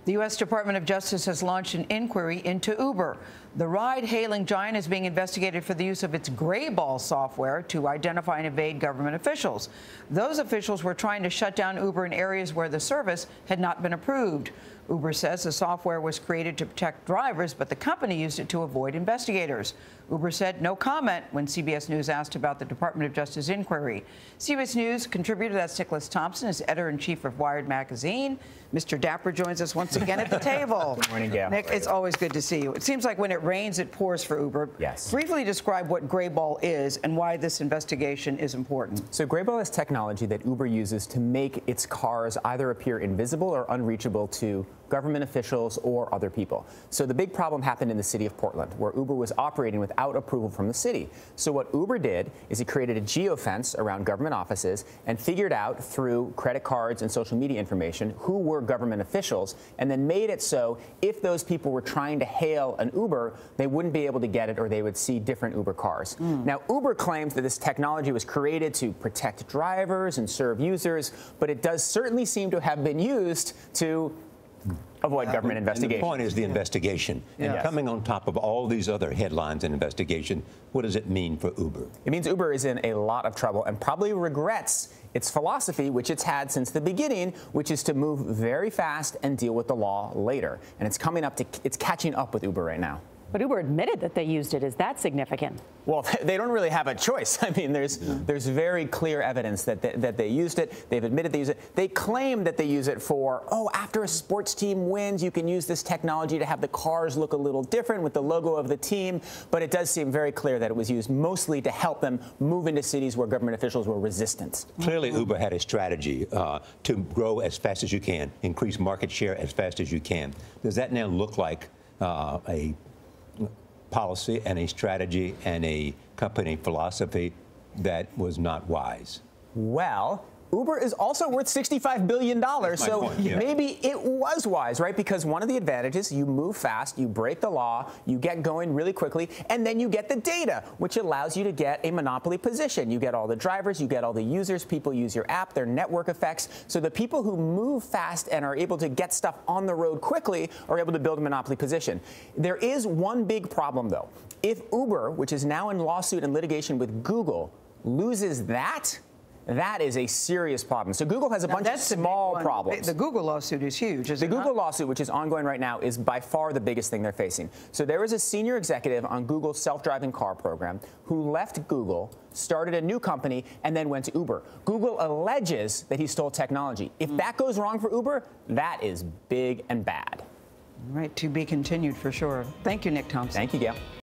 The U.S. Department of Justice has launched an inquiry into Uber. The ride-hailing giant is being investigated for the use of its Greyball software to identify and evade government officials. Those officials were trying to shut down Uber in areas where the service had not been approved. Uber says the software was created to protect drivers, but the company used it to avoid investigators. Uber said no comment when CBS News asked about the Department of Justice inquiry. CBS News contributor, that's Nicholas Thompson, is editor-in-chief of Wired magazine. Mr. Dapper joins us once again at the table. Good morning, Gayle. Nick, it's always good to see you. It seems like when it rains, it pours for Uber. Yes. Briefly describe what Greyball is and why this investigation is important. So Greyball is technology that Uber uses to make its cars either appear invisible or unreachable to government officials or other people. So the big problem happened in the city of Portland, where Uber was operating without approval from the city. So what Uber did is it created a geofence around government offices and figured out through credit cards and social media information who were government officials, and then made it so if those people were trying to hail an Uber, they wouldn't be able to get it, or they would see different Uber cars. Now, Uber claims that this technology was created to protect drivers and serve users, but it does certainly seem to have been used to avoid government investigation. The point is the investigation. And coming on top of all these other headlines and investigation, what does it mean for Uber? It means Uber is in a lot of trouble and probably regrets its philosophy, which it's had since the beginning, which is to move very fast and deal with the law later. And it's catching up with Uber right now. But Uber admitted that they used it. Is that significant? Well, they don't really have a choice. I mean, there's very clear evidence that they used it. They've admitted they use it. They claim that they use it for, after a sports team wins, you can use this technology to have the cars look a little different with the logo of the team. But it does seem very clear that it was used mostly to help them move into cities where government officials were resistant. Clearly, Uber had a strategy to grow as fast as you can, increase market share as fast as you can. Does that now look like a policy and a strategy and a company philosophy that was not wise? Well, Uber is also worth $65 billion, so maybe it was wise, right? Because one of the advantages, you move fast, you break the law, you get going really quickly, and then you get the data, which allows you to get a monopoly position. You get all the drivers, you get all the users, people use your app, their network effects. So the people who move fast and are able to get stuff on the road quickly are able to build a monopoly position. There is one big problem, though. If Uber, which is now in lawsuit and litigation with Google, loses that is a serious problem. So Google has a bunch of small problems. The Google lawsuit is huge, isn't it? The Google lawsuit, which is ongoing right now, is by far the biggest thing they're facing. So there was a senior executive on Google's self-driving car program who left Google, started a new company, and then went to Uber. Google alleges that he stole technology. If that goes wrong for Uber, that is big and bad. Right, to be continued for sure. Thank you, Nick Thompson. Thank you, Gayle.